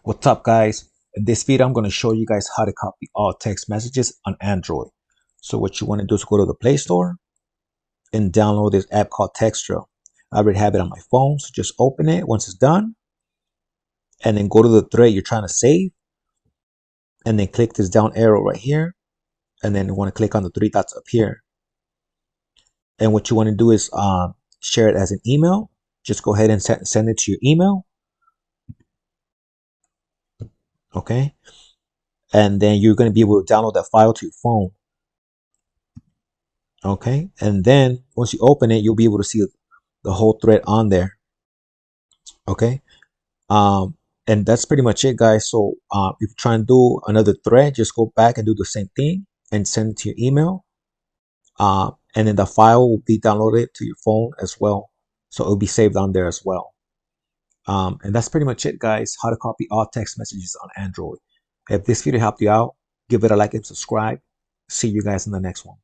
What's up, guys? In this video, I'm going to show you guys how to copy all text messages on Android. So what you want to do is go to the Play Store and download this app called Textra. I already have it on my phone, so just open it once it's done, and then go to the thread you're trying to save, and then click this down arrow right here, and then you want to click on the three dots up here. And what you want to do is share it as an email. Just go ahead and send it to your email, okay? And then you're going to be able to download that file to your phone. Okay, and then once you open it, you'll be able to see the whole thread on there. Okay, and that's pretty much it, guys. So if you try and do another thread, just go back and do the same thing and send it to your email. And then the file will be downloaded to your phone as well, so it'll be saved on there as well. And that's pretty much it, guys. How to copy all text messages on Android. If this video helped you out, give it a like and subscribe. See you guys in the next one.